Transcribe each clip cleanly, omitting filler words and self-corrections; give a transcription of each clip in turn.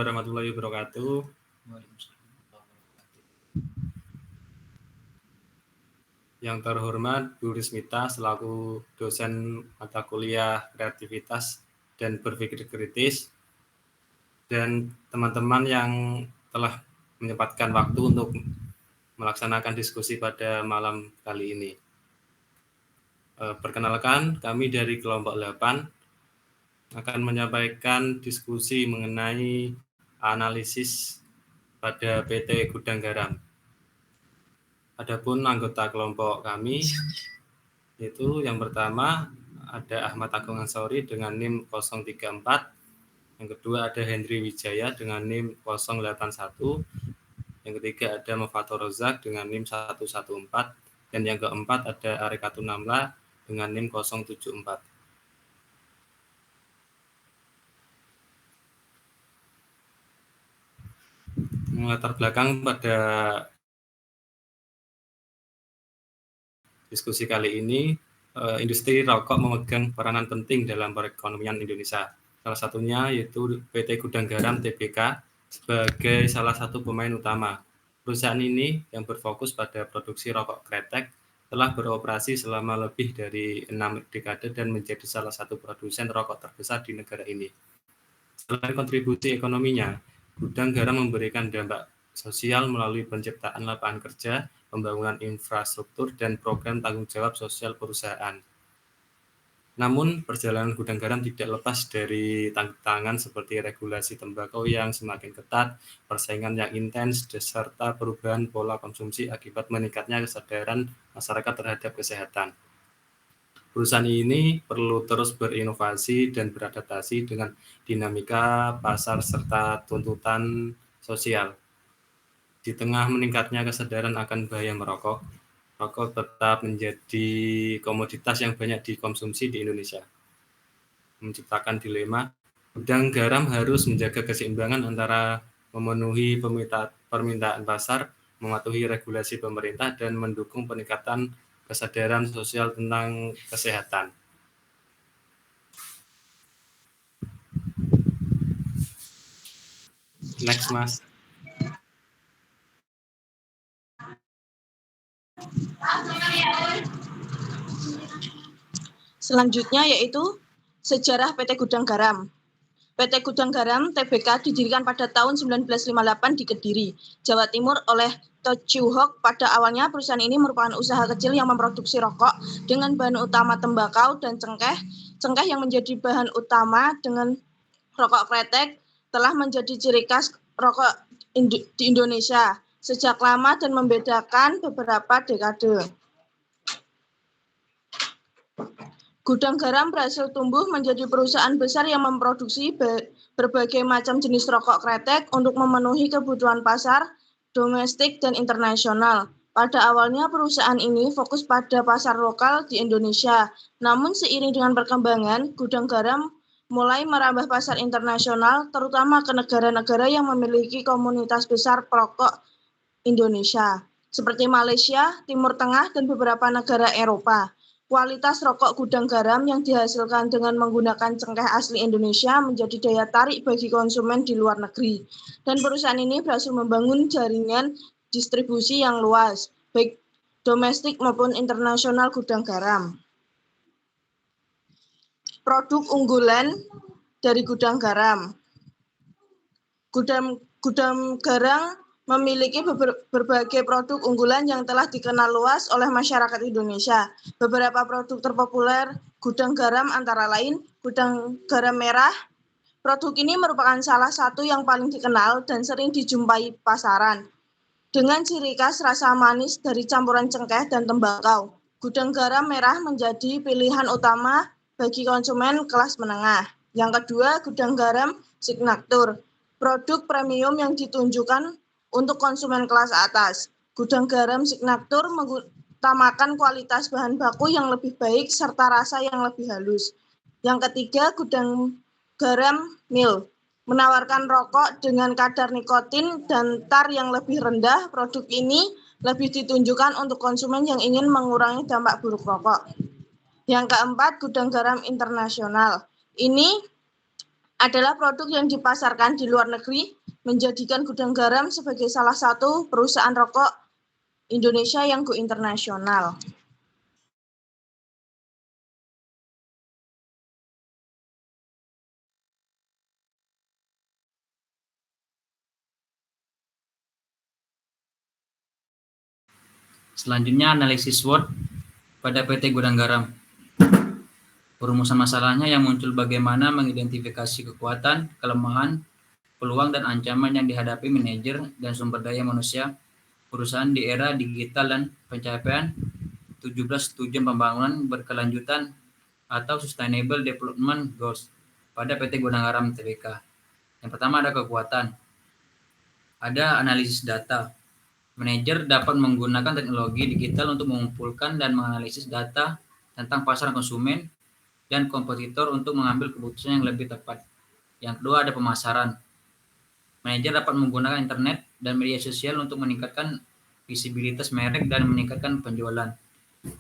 warahmatullahi wabarakatuh. Yang terhormat Bu Rismita selaku dosen mata kuliah kreativitas dan berpikir kritis, dan teman-teman yang telah menyempatkan waktu untuk melaksanakan diskusi pada malam kali ini. Perkenalkan, kami dari kelompok 8 akan menyampaikan diskusi mengenai analisis pada PT Gudang Garam. Adapun anggota kelompok kami, yaitu yang pertama ada Ahmad Agung Ansori dengan NIM 034, yang kedua ada Hendri Wijaya dengan NIM 081, yang ketiga ada Mufator Rozak dengan NIM 114, dan yang keempat ada Arekatul Namla dengan NIM 074. Latar belakang pada diskusi kali ini, industri rokok memegang peranan penting dalam perekonomian Indonesia. Salah satunya yaitu PT Gudang Garam Tbk sebagai salah satu pemain utama. Perusahaan ini yang berfokus pada produksi rokok kretek telah beroperasi selama lebih dari 6 dekade dan menjadi salah satu produsen rokok terbesar di negara ini. Selain kontribusi ekonominya, Gudang Garam memberikan dampak sosial melalui penciptaan lapangan kerja, pembangunan infrastruktur, dan program tanggung jawab sosial perusahaan. Namun, perjalanan Gudang Garam tidak lepas dari tantangan seperti regulasi tembakau yang semakin ketat, persaingan yang intens, serta perubahan pola konsumsi akibat meningkatnya kesadaran masyarakat terhadap kesehatan. Perusahaan ini perlu terus berinovasi dan beradaptasi dengan dinamika pasar serta tuntutan sosial. Di tengah meningkatnya kesadaran akan bahaya merokok, rokok tetap menjadi komoditas yang banyak dikonsumsi di Indonesia. Menciptakan dilema, Gudang Garam harus menjaga keseimbangan antara memenuhi permintaan pasar, mematuhi regulasi pemerintah, dan mendukung peningkatan kesadaran sosial tentang kesehatan. Next, Mas. Selanjutnya yaitu sejarah PT Gudang Garam. PT Gudang Garam Tbk didirikan pada tahun 1958 di Kediri, Jawa Timur oleh To Chiu Hock. Pada awalnya perusahaan ini merupakan usaha kecil yang memproduksi rokok dengan bahan utama tembakau dan cengkeh. Cengkeh yang menjadi bahan utama dengan rokok kretek telah menjadi ciri khas rokok di Indonesia sejak lama dan membedakan beberapa dekade. Gudang Garam berhasil tumbuh menjadi perusahaan besar yang memproduksi berbagai macam jenis rokok kretek untuk memenuhi kebutuhan pasar domestik dan internasional. Pada awalnya perusahaan ini fokus pada pasar lokal di Indonesia. Namun seiring dengan perkembangan, Gudang Garam mulai merambah pasar internasional, terutama ke negara-negara yang memiliki komunitas besar perokok Indonesia, seperti Malaysia, Timur Tengah, dan beberapa negara Eropa. Kualitas rokok Gudang Garam yang dihasilkan dengan menggunakan cengkeh asli Indonesia menjadi daya tarik bagi konsumen di luar negeri. Dan perusahaan ini berhasil membangun jaringan distribusi yang luas, baik domestik maupun internasional Gudang Garam. Produk unggulan dari Gudang Garam. Gudang Garam memiliki berbagai produk unggulan yang telah dikenal luas oleh masyarakat Indonesia. Beberapa produk terpopuler Gudang Garam antara lain Gudang Garam Merah. Produk ini merupakan salah satu yang paling dikenal dan sering dijumpai pasaran. Dengan ciri khas rasa manis dari campuran cengkeh dan tembakau, Gudang Garam Merah menjadi pilihan utama bagi konsumen kelas menengah. Yang kedua, Gudang Garam Signature. Produk premium yang ditunjukkan untuk konsumen kelas atas. Gudang Garam Signature mengutamakan kualitas bahan baku yang lebih baik serta rasa yang lebih halus. Yang ketiga, Gudang Garam Mil menawarkan rokok dengan kadar nikotin dan tar yang lebih rendah. Produk ini lebih ditunjukkan untuk konsumen yang ingin mengurangi dampak buruk rokok. Yang keempat, Gudang Garam Internasional. Ini adalah produk yang dipasarkan di luar negeri, menjadikan Gudang Garam sebagai salah satu perusahaan rokok Indonesia yang go internasional. Selanjutnya analisis SWOT pada PT Gudang Garam. Perumusan masalahnya yang muncul bagaimana mengidentifikasi kekuatan, kelemahan, peluang dan ancaman yang dihadapi manajer dan sumber daya manusia perusahaan di era digital dan pencapaian 17 tujuan pembangunan berkelanjutan atau Sustainable Development Goals pada PT Gudang Garam Tbk. Yang pertama ada kekuatan. Ada analisis data. Manajer dapat menggunakan teknologi digital untuk mengumpulkan dan menganalisis data tentang pasar konsumen dan kompetitor untuk mengambil keputusan yang lebih tepat. Yang kedua ada pemasaran. Manajer dapat menggunakan internet dan media sosial untuk meningkatkan visibilitas merek dan meningkatkan penjualan.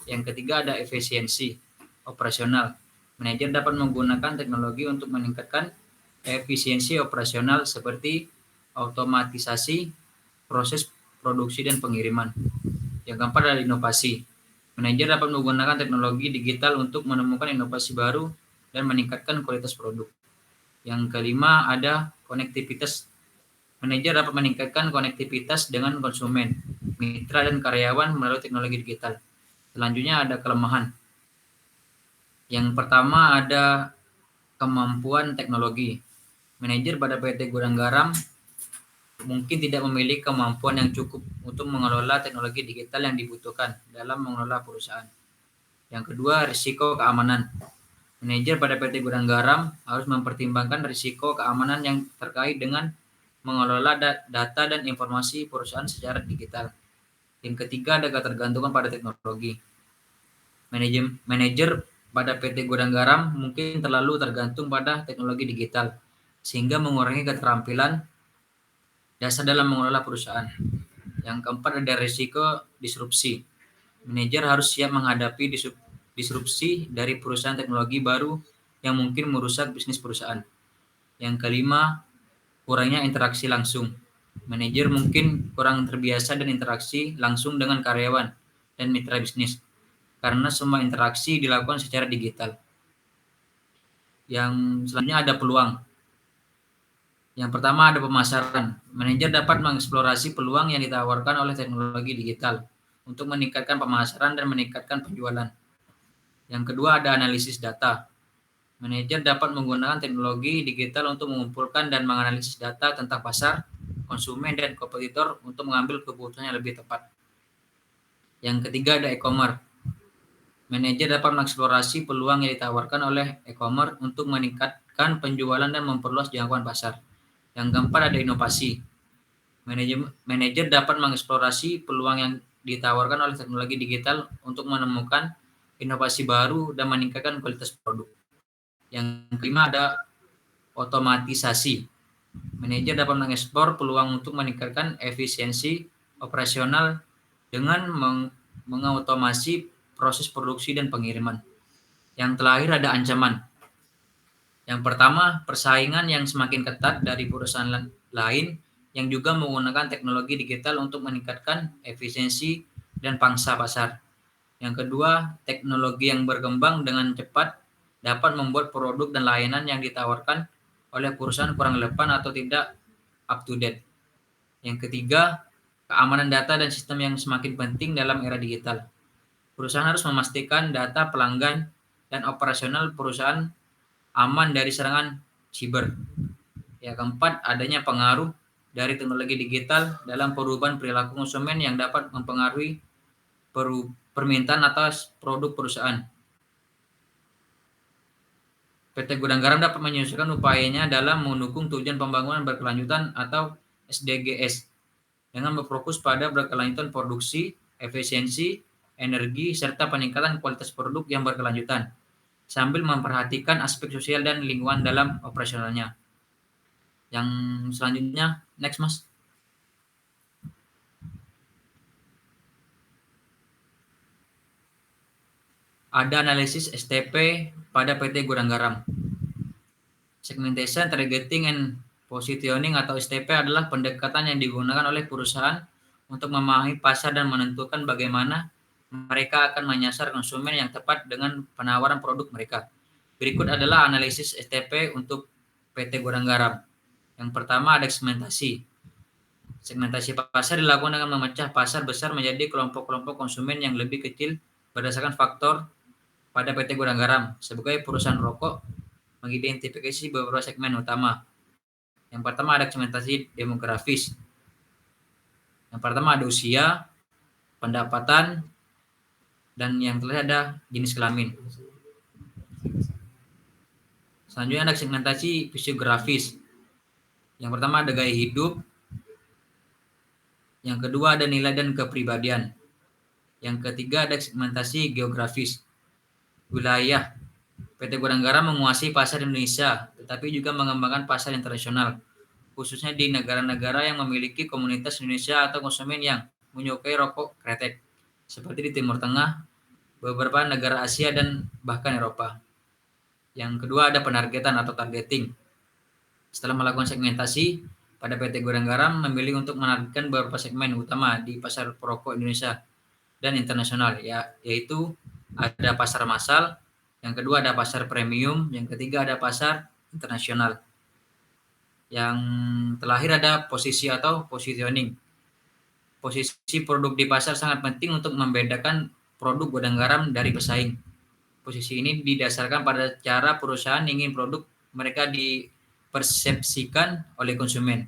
Yang ketiga ada efisiensi operasional. Manajer dapat menggunakan teknologi untuk meningkatkan efisiensi operasional seperti otomatisasi proses produksi dan pengiriman. Yang keempat adalah inovasi. Manajer dapat menggunakan teknologi digital untuk menemukan inovasi baru dan meningkatkan kualitas produk. Yang kelima ada konektivitas. Manajer dapat meningkatkan konektivitas dengan konsumen, mitra dan karyawan melalui teknologi digital. Selanjutnya ada kelemahan. Yang pertama ada kemampuan teknologi. Manajer pada PT Gudang Garam mungkin tidak memiliki kemampuan yang cukup untuk mengelola teknologi digital yang dibutuhkan dalam mengelola perusahaan. Yang kedua, risiko keamanan. Manajer pada PT Gudang Garam harus mempertimbangkan risiko keamanan yang terkait dengan mengelola data dan informasi perusahaan secara digital. Yang ketiga, ada ketergantungan pada teknologi. Manajer pada PT Gudang Garam mungkin terlalu tergantung pada teknologi digital, sehingga mengurangi keterampilan dasar dalam mengelola perusahaan. Yang keempat ada risiko disrupsi. Manajer harus siap menghadapi disrupsi dari perusahaan teknologi baru yang mungkin merusak bisnis perusahaan. Yang kelima, kurangnya interaksi langsung. Manajer mungkin kurang terbiasa dan interaksi langsung dengan karyawan dan mitra bisnis, karena semua interaksi dilakukan secara digital. Yang selanjutnya ada peluang. Yang pertama ada pemasaran. Manajer dapat mengeksplorasi peluang yang ditawarkan oleh teknologi digital untuk meningkatkan pemasaran dan meningkatkan penjualan. Yang kedua ada analisis data. Manajer dapat menggunakan teknologi digital untuk mengumpulkan dan menganalisis data tentang pasar, konsumen, dan kompetitor untuk mengambil keputusan yang lebih tepat. Yang ketiga ada e-commerce. Manajer dapat mengeksplorasi peluang yang ditawarkan oleh e-commerce untuk meningkatkan penjualan dan memperluas jangkauan pasar. Yang keempat ada inovasi. Manajer dapat mengeksplorasi peluang yang ditawarkan oleh teknologi digital untuk menemukan inovasi baru dan meningkatkan kualitas produk. Yang kelima ada otomatisasi. Manajer dapat mengeksplor peluang untuk meningkatkan efisiensi operasional dengan mengotomasi proses produksi dan pengiriman. Yang terakhir ada ancaman. Yang pertama, persaingan yang semakin ketat dari perusahaan lain yang juga menggunakan teknologi digital untuk meningkatkan efisiensi dan pangsa pasar. Yang kedua, teknologi yang berkembang dengan cepat dapat membuat produk dan layanan yang ditawarkan oleh perusahaan kurang relevan atau tidak up to date. Yang ketiga, keamanan data dan sistem yang semakin penting dalam era digital. Perusahaan harus memastikan data pelanggan dan operasional perusahaan aman dari serangan siber. Yang keempat, adanya pengaruh dari teknologi digital dalam perubahan perilaku konsumen yang dapat mempengaruhi permintaan atas produk perusahaan. PT Gudang Garam dapat menyesuaikan upayanya dalam mendukung tujuan pembangunan berkelanjutan atau SDGs dengan berfokus pada berkelanjutan produksi, efisiensi, energi, serta peningkatan kualitas produk yang berkelanjutan, sambil memperhatikan aspek sosial dan lingkungan dalam operasionalnya. Yang selanjutnya, next Mas. Ada analisis STP pada PT Gudang Garam. Segmentation, targeting, and positioning atau STP adalah pendekatan yang digunakan oleh perusahaan untuk memahami pasar dan menentukan bagaimana mereka akan menyasar konsumen yang tepat dengan penawaran produk mereka. Berikut adalah analisis STP untuk PT Gudang Garam. Yang pertama ada segmentasi. Segmentasi pasar dilakukan dengan memecah pasar besar menjadi kelompok-kelompok konsumen yang lebih kecil berdasarkan faktor pada PT Gudang Garam. Sebagai perusahaan rokok, mengidentifikasi beberapa segmen utama. Yang pertama ada segmentasi demografis. Yang pertama ada usia, pendapatan, dan yang terakhir ada jenis kelamin. Selanjutnya ada segmentasi fisiografis. Yang pertama ada gaya hidup. Yang kedua ada nilai dan kepribadian. Yang ketiga ada segmentasi geografis. Wilayah. PT Gudang Garam menguasai pasar Indonesia, tetapi juga mengembangkan pasar internasional, khususnya di negara-negara yang memiliki komunitas Indonesia atau konsumen yang menyukai rokok kretek, seperti di Timur Tengah, beberapa negara Asia, dan bahkan Eropa. Yang kedua ada penargetan atau targeting. Setelah melakukan segmentasi, pada PT Gudang Garam memilih untuk menargetkan beberapa segmen utama di pasar perokok Indonesia dan internasional, yaitu ada pasar massal, yang kedua ada pasar premium, yang ketiga ada pasar internasional. Yang terakhir ada posisi atau positioning. Posisi produk di pasar sangat penting untuk membedakan produk Gudang Garam dari pesaing. Posisi ini didasarkan pada cara perusahaan ingin produk mereka dipersepsikan oleh konsumen.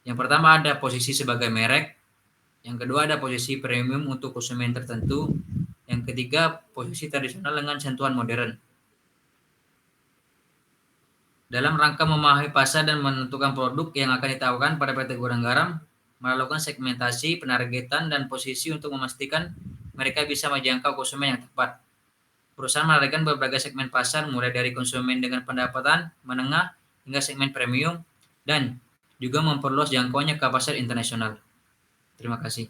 Yang pertama ada posisi sebagai merek, yang kedua ada posisi premium untuk konsumen tertentu, yang ketiga posisi tradisional dengan sentuhan modern. Dalam rangka memahami pasar dan menentukan produk yang akan ditawarkan pada PT Gudang Garam, melakukan segmentasi, penargetan, dan posisi untuk memastikan mereka bisa menjangkau konsumen yang tepat. Perusahaan menargetkan berbagai segmen pasar, mulai dari konsumen dengan pendapatan menengah hingga segmen premium, dan juga memperluas jangkauannya ke pasar internasional. Terima kasih.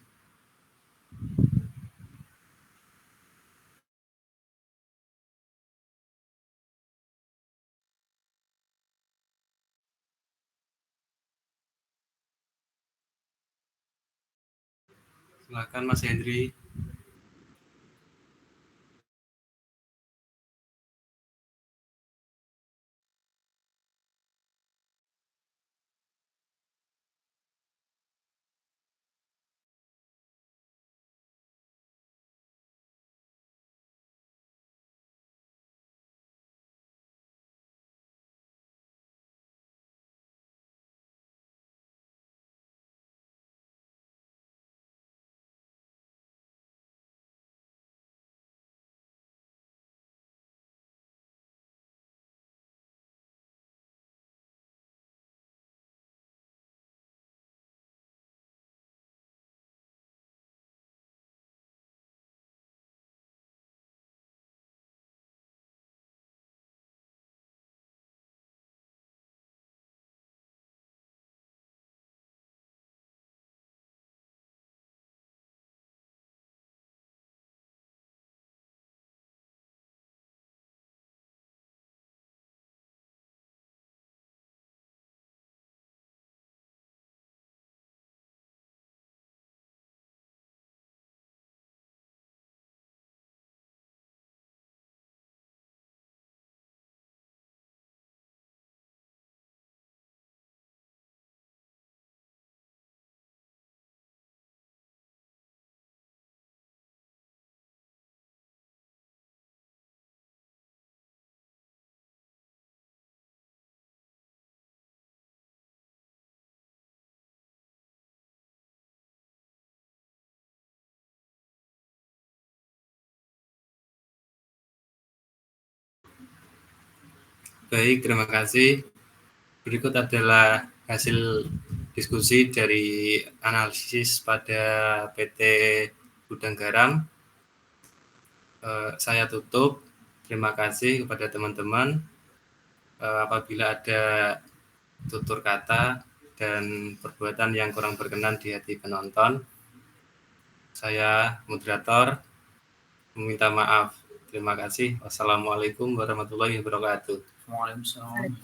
Silakan Mas Hendri. Baik, terima kasih. Berikut adalah hasil diskusi dari analisis pada PT Gudang Garam. Saya tutup. Terima kasih kepada teman-teman. Apabila ada tutur kata dan perbuatan yang kurang berkenan di hati penonton, saya moderator meminta maaf. Terima kasih. Wassalamualaikum warahmatullahi wabarakatuh. Waalaikumsalam.